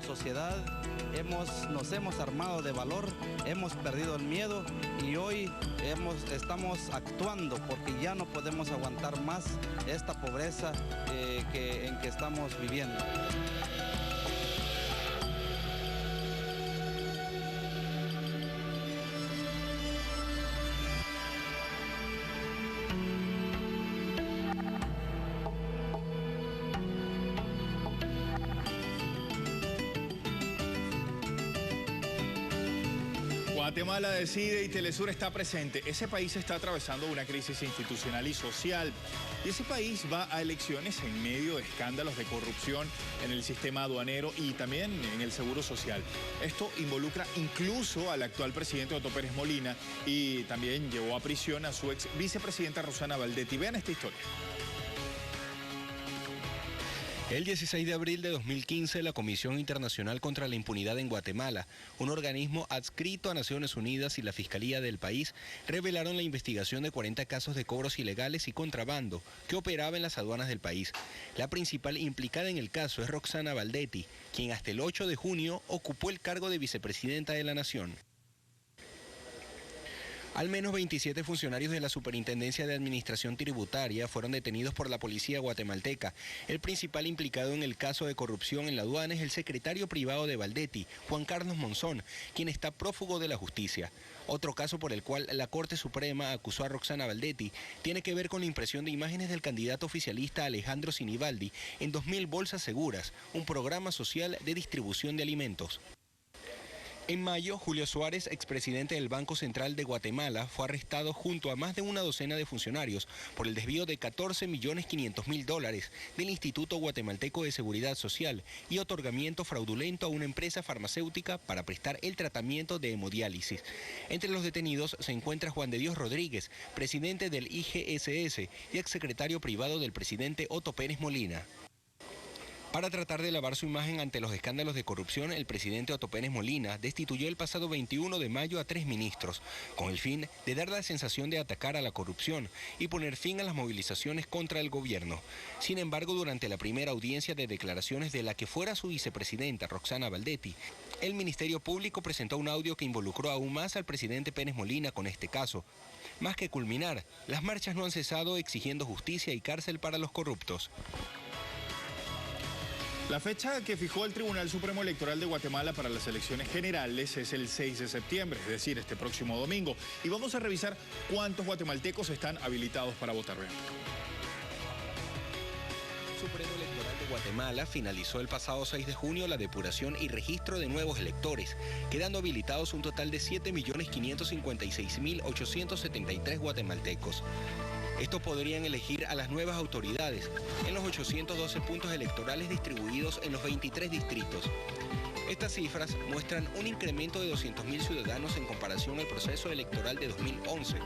sociedad nos hemos armado de valor, hemos perdido el miedo y hoy estamos actuando porque ya no podemos aguantar más esta pobreza en que estamos viviendo. Guatemala decide y Telesur está presente. Ese país está atravesando una crisis institucional y social. Y ese país va a elecciones en medio de escándalos de corrupción en el sistema aduanero y también en el seguro social. Esto involucra incluso al actual presidente Otto Pérez Molina y también llevó a prisión a su ex vicepresidenta Roxana Baldetti. Vean esta historia. El 16 de abril de 2015, la Comisión Internacional contra la Impunidad en Guatemala, un organismo adscrito a Naciones Unidas y la Fiscalía del país, revelaron la investigación de 40 casos de cobros ilegales y contrabando que operaba en las aduanas del país. La principal implicada en el caso es Roxana Baldetti, quien hasta el 8 de junio ocupó el cargo de vicepresidenta de la Nación. Al menos 27 funcionarios de la Superintendencia de Administración Tributaria fueron detenidos por la policía guatemalteca. El principal implicado en el caso de corrupción en la aduana es el secretario privado de Baldetti, Juan Carlos Monzón, quien está prófugo de la justicia. Otro caso por el cual la Corte Suprema acusó a Roxana Baldetti tiene que ver con la impresión de imágenes del candidato oficialista Alejandro Sinibaldi en 2.000 bolsas seguras, un programa social de distribución de alimentos. En mayo, Julio Suárez, expresidente del Banco Central de Guatemala, fue arrestado junto a más de una docena de funcionarios por el desvío de $14.500.000 del Instituto Guatemalteco de Seguridad Social y otorgamiento fraudulento a una empresa farmacéutica para prestar el tratamiento de hemodiálisis. Entre los detenidos se encuentra Juan de Dios Rodríguez, presidente del IGSS y exsecretario privado del presidente Otto Pérez Molina. Para tratar de lavar su imagen ante los escándalos de corrupción, el presidente Otto Pérez Molina destituyó el pasado 21 de mayo a 3 ministros, con el fin de dar la sensación de atacar a la corrupción y poner fin a las movilizaciones contra el gobierno. Sin embargo, durante la primera audiencia de declaraciones de la que fuera su vicepresidenta, Roxana Baldetti, el Ministerio Público presentó un audio que involucró aún más al presidente Pérez Molina con este caso. Más que culminar, las marchas no han cesado exigiendo justicia y cárcel para los corruptos. La fecha que fijó el Tribunal Supremo Electoral de Guatemala para las elecciones generales es el 6 de septiembre, es decir, este próximo domingo. Y vamos a revisar cuántos guatemaltecos están habilitados para votar. Vean. El Supremo Electoral de Guatemala finalizó el pasado 6 de junio la depuración y registro de nuevos electores, quedando habilitados un total de 7.556.873 guatemaltecos. Estos podrían elegir a las nuevas autoridades en los 812 puntos electorales distribuidos en los 23 distritos. Estas cifras muestran un incremento de 200.000 ciudadanos en comparación al proceso electoral de 2011.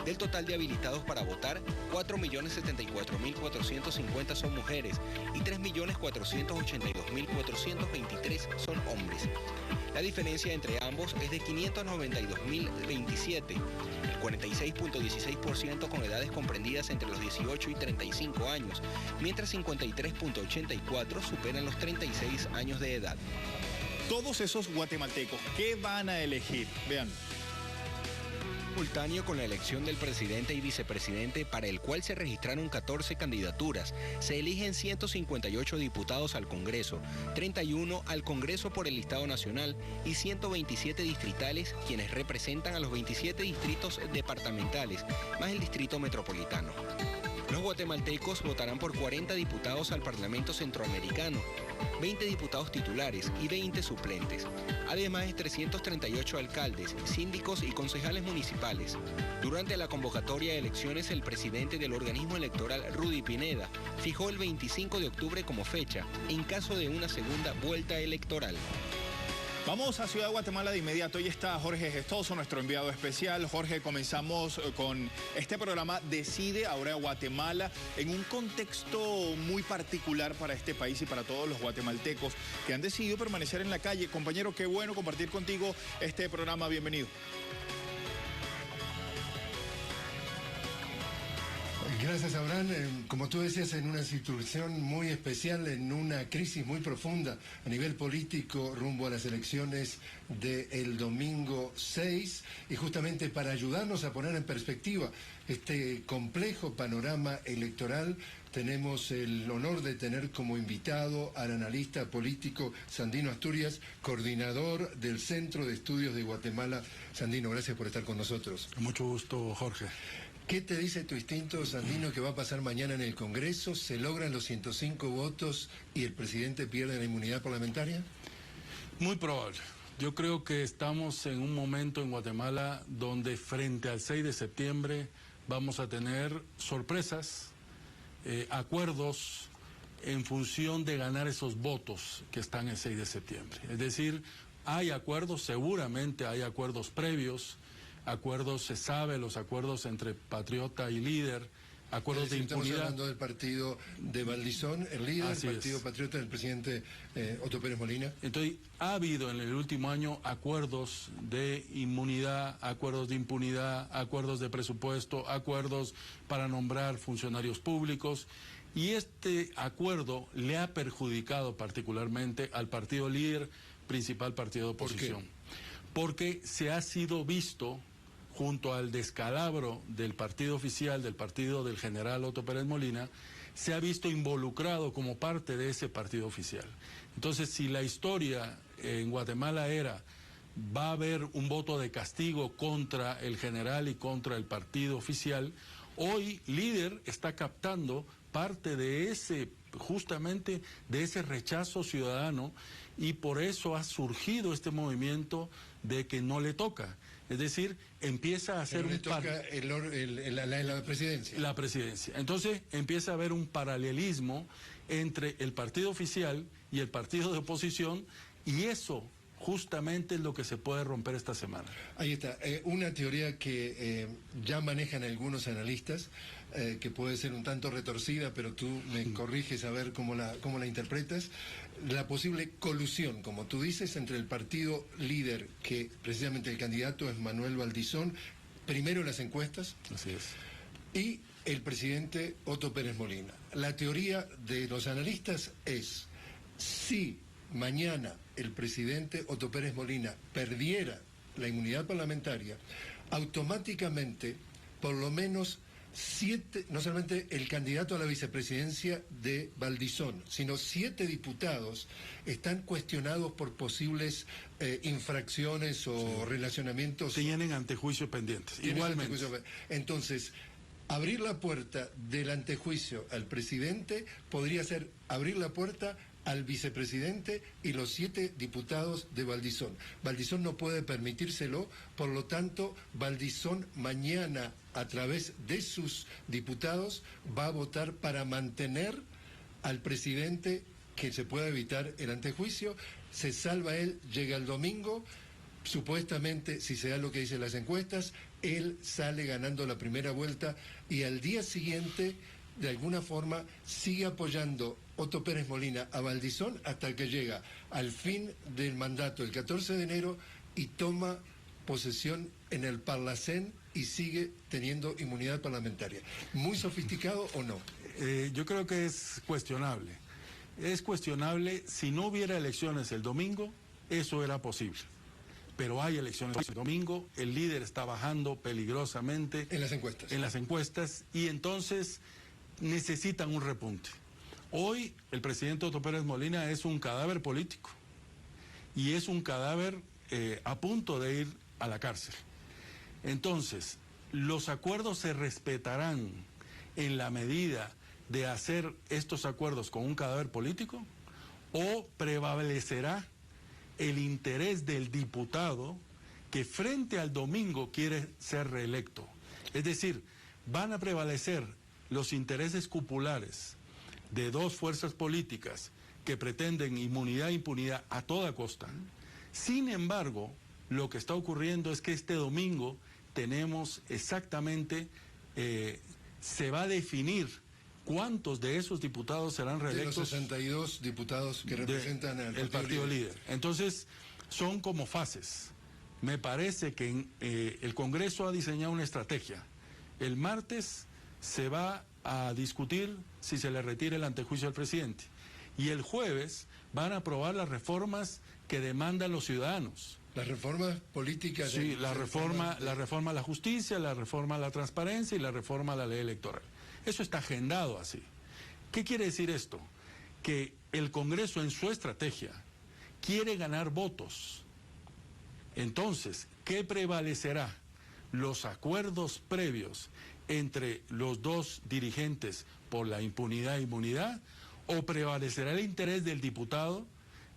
Del total de habilitados para votar, 4.074.450 son mujeres y 3.482.423 son hombres. La diferencia entre ambos es de 592.027, el 46.16% con edades comprendidas entre los 18 y 35 años, mientras 53.84 superan los 36 años de edad. Todos esos guatemaltecos, ¿qué van a elegir? Vean. Simultáneo con la elección del presidente y vicepresidente, para el cual se registraron 14 candidaturas, se eligen 158 diputados al Congreso, 31 al Congreso por el Listado Nacional y 127 distritales, quienes representan a los 27 distritos departamentales, más el Distrito Metropolitano. Los guatemaltecos votarán por 40 diputados al Parlamento Centroamericano, 20 diputados titulares y 20 suplentes, además de 338 alcaldes, síndicos y concejales municipales. Durante la convocatoria de elecciones, el presidente del organismo electoral, Rudy Pineda, fijó el 25 de octubre como fecha, en caso de una segunda vuelta electoral. Vamos a Ciudad de Guatemala de inmediato. Hoy está Jorge Gestoso, nuestro enviado especial. Jorge, comenzamos con este programa Decide Ahora Guatemala en un contexto muy particular para este país y para todos los guatemaltecos que han decidido permanecer en la calle. Compañero, qué bueno compartir contigo este programa. Bienvenido. Gracias, Abraham. Como tú decías, en una situación muy especial, en una crisis muy profunda a nivel político rumbo a las elecciones del domingo 6, y justamente para ayudarnos a poner en perspectiva este complejo panorama electoral, tenemos el honor de tener como invitado al analista político Sandino Asturias, coordinador del Centro de Estudios de Guatemala. Sandino, gracias por estar con nosotros. Mucho gusto, Jorge. ¿Qué te dice tu instinto, Sandino, que va a pasar mañana en el Congreso? ¿Se logran los 105 votos y el presidente pierde la inmunidad parlamentaria? Muy probable. Yo creo que estamos en un momento en Guatemala donde frente al 6 de septiembre vamos a tener sorpresas, acuerdos en función de ganar esos votos que están el 6 de septiembre. Es decir, hay acuerdos, seguramente hay acuerdos previos, acuerdos, se sabe, los acuerdos entre Patriota y Líder, acuerdos de impunidad. Estamos hablando del partido de Valdizón, el líder del partido Patriota del presidente Otto Pérez Molina. Entonces, ha habido en el último año acuerdos de inmunidad, acuerdos de impunidad, acuerdos de presupuesto, acuerdos para nombrar funcionarios públicos, y este acuerdo le ha perjudicado particularmente al partido Líder, principal partido de oposición. ¿Por qué? Porque se ha sido visto, junto al descalabro del partido oficial, del partido del general Otto Pérez Molina, se ha visto involucrado como parte de ese partido oficial. Entonces, si la historia en Guatemala era, va a haber un voto de castigo contra el general y contra el partido oficial, hoy Líder está captando parte de ese, justamente de ese rechazo ciudadano, y por eso ha surgido este movimiento de que no le toca. Es decir, empieza a hacer un... la presidencia. La presidencia. Entonces empieza a haber un paralelismo entre el partido oficial y el partido de oposición, y eso justamente es lo que se puede romper esta semana. Ahí está. Una teoría que ya manejan algunos analistas, que puede ser un tanto retorcida, pero tú me corriges a ver cómo la interpretas. La posible colusión, como tú dices, entre el partido Líder, que precisamente el candidato es Manuel Valdizón, primero en las encuestas. Así es. Y el presidente Otto Pérez Molina. La teoría de los analistas es, si mañana el presidente Otto Pérez Molina perdiera la inmunidad parlamentaria, automáticamente, por lo menos 7, no solamente el candidato a la vicepresidencia de Valdizón, sino 7 diputados están cuestionados por posibles infracciones o relacionamientos. Tienen antejuicios pendientes, igualmente. Entonces, abrir la puerta del antejuicio al presidente podría ser abrir la puerta al vicepresidente y los 7 diputados de Valdizón. Valdizón no puede permitírselo, por lo tanto, Valdizón mañana, a través de sus diputados, va a votar para mantener al presidente, que se pueda evitar el antejuicio. Se salva él, llega el domingo, supuestamente, si se da lo que dicen las encuestas, él sale ganando la primera vuelta, y al día siguiente, de alguna forma, sigue apoyando Otto Pérez Molina a Valdizón hasta que llega al fin del mandato el 14 de enero y toma posesión en el Parlacén y sigue teniendo inmunidad parlamentaria. ¿Muy sofisticado o no? Yo creo que es cuestionable. Es cuestionable. Si no hubiera elecciones el domingo, eso era posible. Pero hay elecciones el domingo, el Líder está bajando peligrosamente en las encuestas. En las encuestas, y entonces necesitan un repunte. Hoy el presidente Otto Pérez Molina es un cadáver político, y es un cadáver a punto de ir a la cárcel. Entonces, los acuerdos se respetarán en la medida de hacer estos acuerdos con un cadáver político, o prevalecerá el interés del diputado que frente al domingo quiere ser reelecto. Es decir, van a prevalecer los intereses cupulares de 2 fuerzas políticas que pretenden inmunidad e impunidad a toda costa. Sin embargo, lo que está ocurriendo es que este domingo tenemos exactamente, se va a definir cuántos de esos diputados serán reelectos. De los 62 diputados que representan el partido líder. Entonces, son como fases. Me parece que el Congreso ha diseñado una estrategia. El martes se va a discutir si se le retira el antejuicio al presidente. Y el jueves van a aprobar las reformas que demandan los ciudadanos. Las reformas políticas. Sí, la reforma a la justicia, la reforma a la transparencia y la reforma a la ley electoral. Eso está agendado así. ¿Qué quiere decir esto? Que el Congreso en su estrategia quiere ganar votos. Entonces, ¿qué prevalecerá? Los acuerdos previos entre los dos dirigentes por la impunidad e inmunidad, o prevalecerá el interés del diputado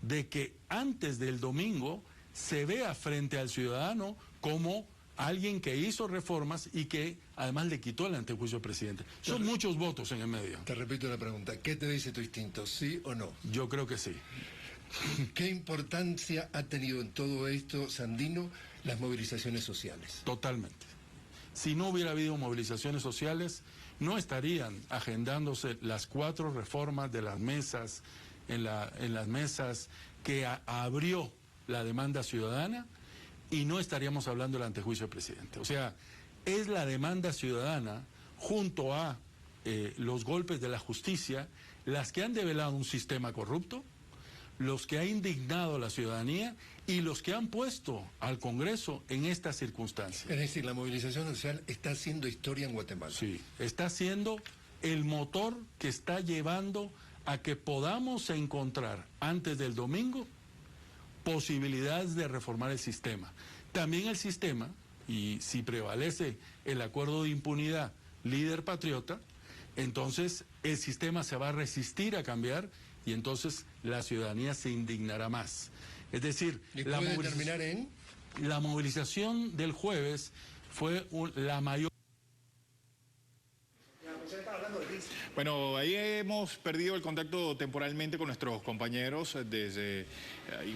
de que antes del domingo se vea frente al ciudadano como alguien que hizo reformas y que además le quitó el antejuicio al presidente. Son muchos votos en el medio. Te repito la pregunta, ¿qué te dice tu instinto, sí o no? Yo creo que sí. ¿Qué importancia ha tenido en todo esto, Sandino, las movilizaciones sociales? Totalmente. Si no hubiera habido movilizaciones sociales, no estarían agendándose las 4 reformas de las mesas, en las mesas que abrió la demanda ciudadana, y no estaríamos hablando del antejuicio del presidente. O sea, es la demanda ciudadana junto a los golpes de la justicia las que han develado un sistema corrupto, los que ha indignado a la ciudadanía y los que han puesto al Congreso en estas circunstancias. Es decir, la movilización social está haciendo historia en Guatemala. Sí, está siendo el motor que está llevando a que podamos encontrar antes del domingo posibilidades de reformar el sistema. También el sistema, y si prevalece el acuerdo de impunidad líder patriota, entonces el sistema se va a resistir a cambiar y entonces la ciudadanía se indignará más. Es decir, la movilización del jueves fue la mayor. Bueno, ahí hemos perdido el contacto temporalmente con nuestros compañeros desde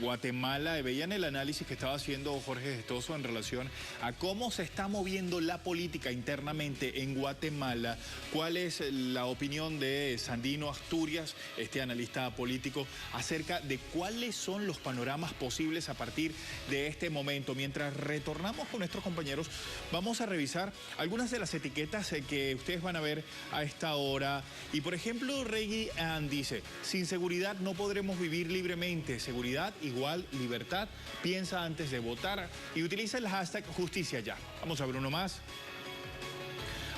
Guatemala. Veían el análisis que estaba haciendo Jorge Gestoso en relación a cómo se está moviendo la política internamente en Guatemala. ¿Cuál es la opinión de Sandino Asturias, este analista político, acerca de cuáles son los panoramas posibles a partir de este momento? Mientras retornamos con nuestros compañeros, vamos a revisar algunas de las etiquetas que ustedes van a ver a esta hora. Y por ejemplo, Reggie Ann dice: sin seguridad no podremos vivir libremente. Seguridad igual libertad. Piensa antes de votar y utiliza el hashtag justicia ya. Vamos a ver uno más.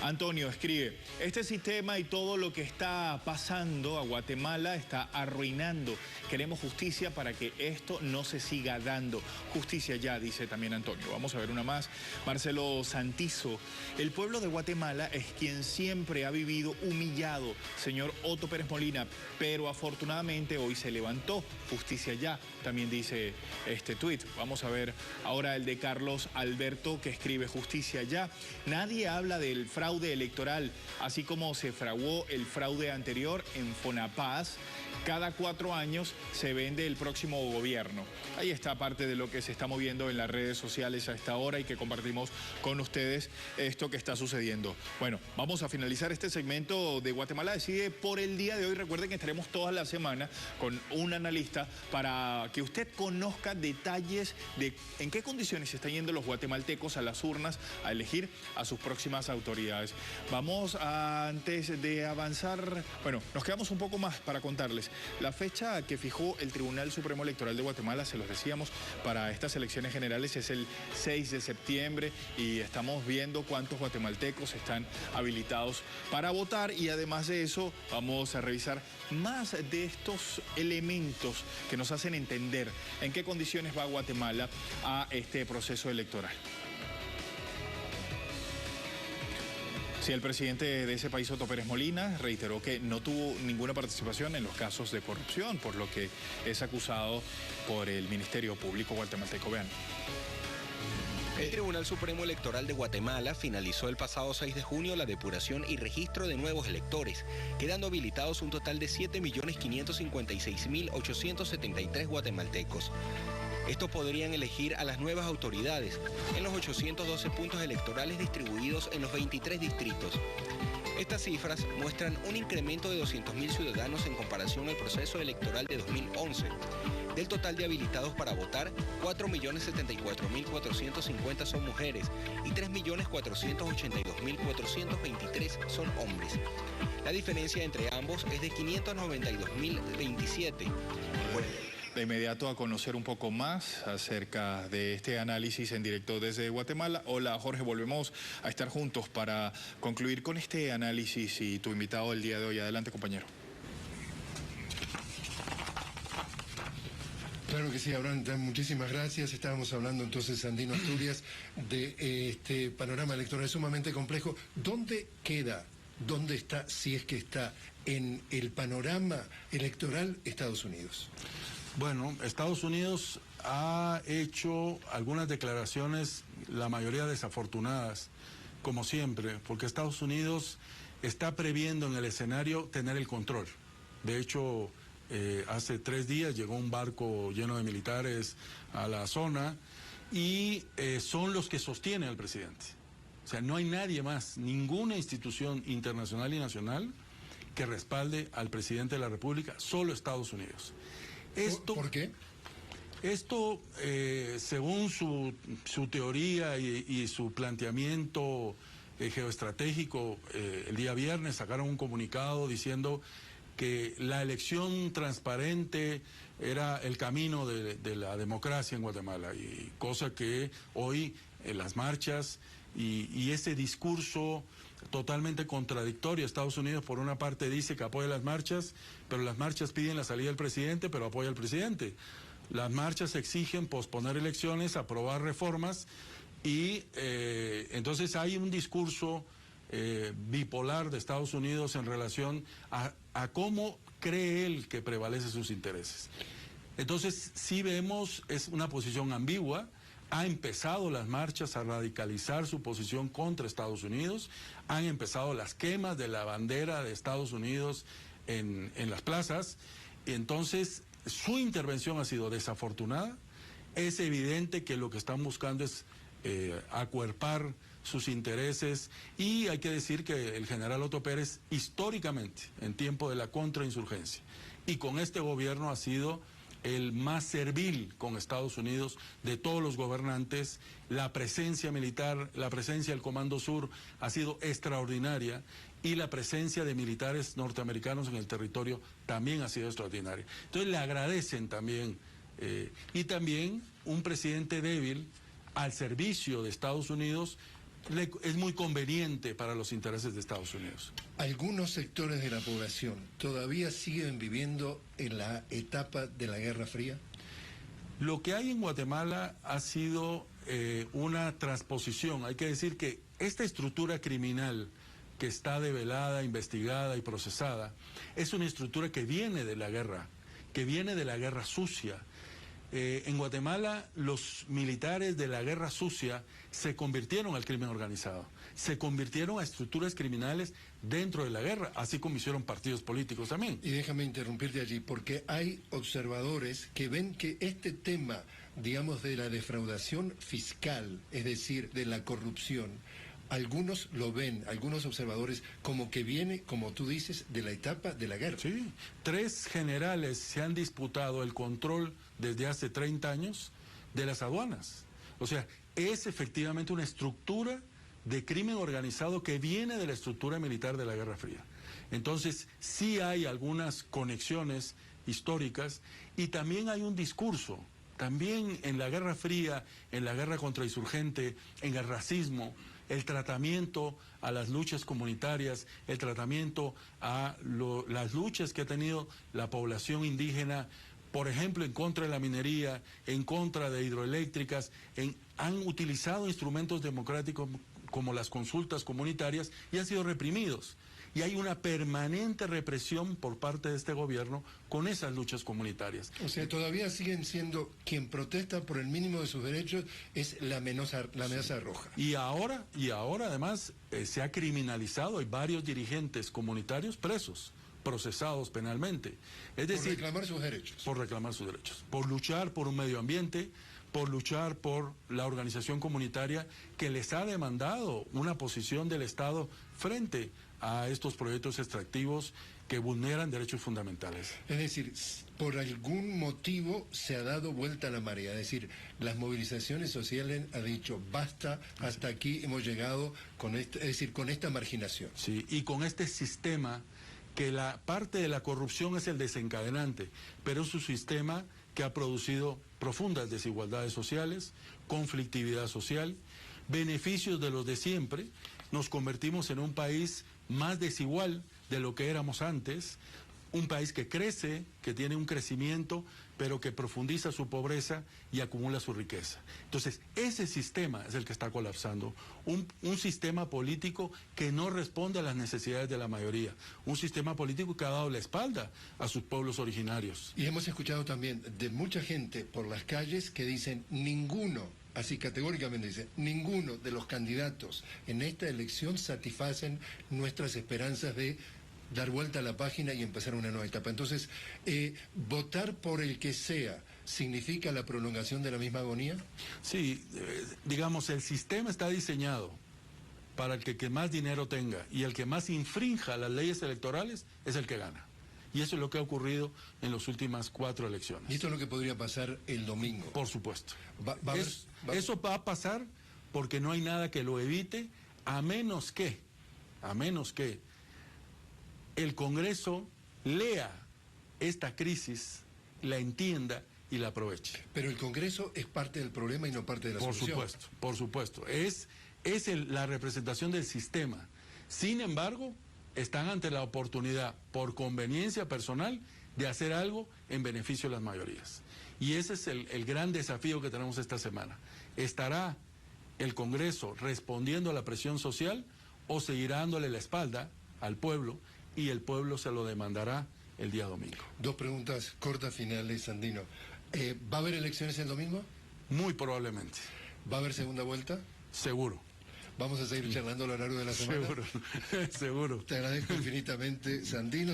Antonio escribe: este sistema y todo lo que está pasando a Guatemala está arruinando. Queremos justicia para que esto no se siga dando. Justicia ya, dice también Antonio. Vamos a ver una más. Marcelo Santizo: el pueblo de Guatemala es quien siempre ha vivido humillado, señor Otto Pérez Molina, pero afortunadamente hoy se levantó. Justicia ya, también dice este tuit. Vamos a ver ahora el de Carlos Alberto, que escribe: justicia ya. Nadie habla del fraude electoral, así como se fraguó el fraude anterior en Fonapaz. Cada 4 años se vende el próximo gobierno. Ahí está parte de lo que se está moviendo en las redes sociales a esta hora y que compartimos con ustedes esto que está sucediendo. Bueno, vamos a finalizar este segmento de Guatemala Decide por el día de hoy. Recuerden que estaremos toda la semana con un analista para que usted conozca detalles de en qué condiciones se están yendo los guatemaltecos a las urnas a elegir a sus próximas autoridades. Vamos antes de avanzar, bueno, nos quedamos un poco más para contarles. La fecha que fijó el Tribunal Supremo Electoral de Guatemala, se los decíamos, para estas elecciones generales es el 6 de septiembre y estamos viendo cuántos guatemaltecos están habilitados para votar, y además de eso vamos a revisar más de estos elementos que nos hacen entender en qué condiciones va Guatemala a este proceso electoral. Sí, el presidente de ese país, Otto Pérez Molina, reiteró que no tuvo ninguna participación en los casos de corrupción, por lo que es acusado por el Ministerio Público guatemalteco. Vean. El Tribunal Supremo Electoral de Guatemala finalizó el pasado 6 de junio la depuración y registro de nuevos electores, quedando habilitados un total de 7.556.873 guatemaltecos. Estos podrían elegir a las nuevas autoridades en los 812 puntos electorales distribuidos en los 23 distritos. Estas cifras muestran un incremento de 200.000 ciudadanos en comparación al proceso electoral de 2011. Del total de habilitados para votar, 4.074.450 son mujeres y 3.482.423 son hombres. La diferencia entre ambos es de 592.027. De inmediato a conocer un poco más acerca de este análisis en directo desde Guatemala. Hola Jorge, volvemos a estar juntos para concluir con este análisis y tu invitado del día de hoy. Adelante, compañero. Claro que sí, Abraham, muchísimas gracias. Estábamos hablando entonces, Andino Asturias, de este panorama electoral sumamente complejo. ¿Dónde queda, dónde está, si es que está, en el panorama electoral Estados Unidos? Bueno, Estados Unidos ha hecho algunas declaraciones, la mayoría desafortunadas, como siempre, porque Estados Unidos está previendo en el escenario tener el control. De hecho, hace 3 días llegó un barco lleno de militares a la zona y son los que sostienen al presidente. O sea, no hay nadie más, ninguna institución internacional y nacional que respalde al presidente de la República, solo Estados Unidos. ¿Por qué? Esto, según su teoría y su planteamiento geoestratégico, el día viernes sacaron un comunicado diciendo que la elección transparente era el camino de la democracia en Guatemala, y cosa que hoy las marchas y ese discurso totalmente contradictorio. Estados Unidos por una parte dice que apoya las marchas, pero las marchas piden la salida del presidente, pero apoya al presidente. Las marchas exigen posponer elecciones, aprobar reformas, y entonces hay un discurso bipolar de Estados Unidos en relación a cómo cree él que prevalece sus intereses. Entonces, sí vemos, es una posición ambigua. Ha empezado las marchas a radicalizar su posición contra Estados Unidos, han empezado las quemas de la bandera de Estados Unidos en las plazas, y entonces su intervención ha sido desafortunada. Es evidente que lo que están buscando es acuerpar sus intereses, y hay que decir que el general Otto Pérez, históricamente, en tiempo de la contrainsurgencia, y con este gobierno ha sido el más servil con Estados Unidos de todos los gobernantes. La presencia militar, la presencia del Comando Sur ha sido extraordinaria, y la presencia de militares norteamericanos en el territorio también ha sido extraordinaria. Entonces le agradecen también, y también un presidente débil al servicio de Estados Unidos es muy conveniente para los intereses de Estados Unidos. Algunos sectores de la población todavía siguen viviendo en la etapa de la Guerra Fría. Lo que hay en Guatemala ha sido una transposición. Hay que decir que esta estructura criminal que está develada, investigada y procesada es una estructura que viene de la guerra sucia. En Guatemala los militares de la guerra sucia se convirtieron al crimen organizado, se convirtieron a estructuras criminales dentro de la guerra, así como hicieron partidos políticos también. Y déjame interrumpirte allí, porque hay observadores que ven que este tema, digamos, de la defraudación fiscal, es decir, de la corrupción, algunos lo ven, algunos observadores, como que viene, como tú dices, de la etapa de la guerra. Sí, 3 generales se han disputado el control desde hace 30 años de las aduanas. O sea, es efectivamente una estructura de crimen organizado que viene de la estructura militar de la Guerra Fría. Entonces, sí hay algunas conexiones históricas, y también hay un discurso. También en la Guerra Fría, en la guerra contrainsurgente, en el racismo, el tratamiento a las luchas comunitarias, el tratamiento a las luchas que ha tenido la población indígena, por ejemplo, en contra de la minería, en contra de hidroeléctricas, han utilizado instrumentos democráticos como las consultas comunitarias y han sido reprimidos. Y hay una permanente represión por parte de este gobierno con esas luchas comunitarias. O sea, todavía siguen siendo quien protesta por el mínimo de sus derechos es la amenaza roja. Y ahora además se ha criminalizado, hay varios dirigentes comunitarios presos, procesados penalmente. Es decir, por reclamar sus derechos. Por reclamar sus derechos, por luchar por un medio ambiente, por luchar por la organización comunitaria que les ha demandado una posición del Estado frente a estos proyectos extractivos que vulneran derechos fundamentales. Es decir, por algún motivo se ha dado vuelta a la marea, es decir, las movilizaciones sociales han dicho basta, hasta aquí hemos llegado con esta marginación. Sí, y con este sistema que la parte de la corrupción es el desencadenante, pero es un sistema que ha producido profundas desigualdades sociales, conflictividad social, beneficios de los de siempre. Nos convertimos en un país más desigual de lo que éramos antes, un país que crece, que tiene un crecimiento, pero que profundiza su pobreza y acumula su riqueza. Entonces, ese sistema es el que está colapsando. Un sistema político que no responde a las necesidades de la mayoría. Un sistema político que ha dado la espalda a sus pueblos originarios. Y hemos escuchado también de mucha gente por las calles que dicen ninguno, así categóricamente dicen, ninguno de los candidatos en esta elección satisfacen nuestras esperanzas de dar vuelta a la página y empezar una nueva etapa. Entonces, ¿votar por el que sea significa la prolongación de la misma agonía? Sí, digamos, el sistema está diseñado para el que más dinero tenga, y el que más infrinja las leyes electorales es el que gana. Y eso es lo que ha ocurrido en las últimas 4 elecciones. ¿Y esto es lo que podría pasar el domingo? Por supuesto. Eso va a pasar porque no hay nada que lo evite, a menos que el Congreso lea esta crisis, la entienda y la aproveche. Pero el Congreso es parte del problema y no parte de la solución. Por supuesto. Es la representación del sistema. Sin embargo, están ante la oportunidad, por conveniencia personal, de hacer algo en beneficio de las mayorías. Y ese es el gran desafío que tenemos esta semana. ¿Estará el Congreso respondiendo a la presión social o seguirá dándole la espalda al pueblo y el pueblo se lo demandará el día domingo? 2 preguntas cortas finales, Sandino. ¿Va a haber elecciones el domingo? Muy probablemente. ¿Va a haber segunda vuelta? Seguro. Vamos a seguir charlando a lo largo de la semana. Seguro. Te agradezco infinitamente, Sandino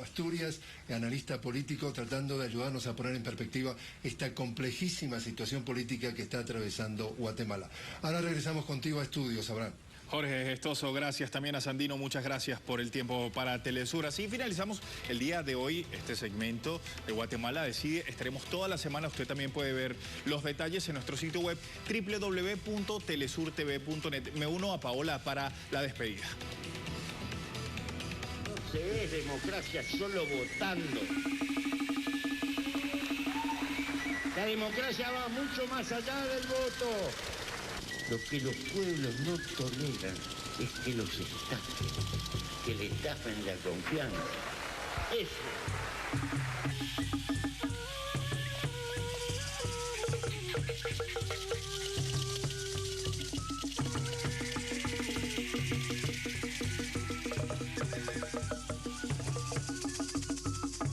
Asturias, analista político, tratando de ayudarnos a poner en perspectiva esta complejísima situación política que está atravesando Guatemala. Ahora regresamos contigo a estudios, Abraham. Jorge Gestoso, gracias también a Sandino, muchas gracias por el tiempo para Telesur. Así finalizamos el día de hoy este segmento de Guatemala Decide. Estaremos toda la semana, usted también puede ver los detalles en nuestro sitio web www.telesurtv.net. Me uno a Paola para la despedida. No se ve democracia solo votando. La democracia va mucho más allá del voto. Lo que los pueblos no toleran es que los estafen, que le estafen la confianza. Eso.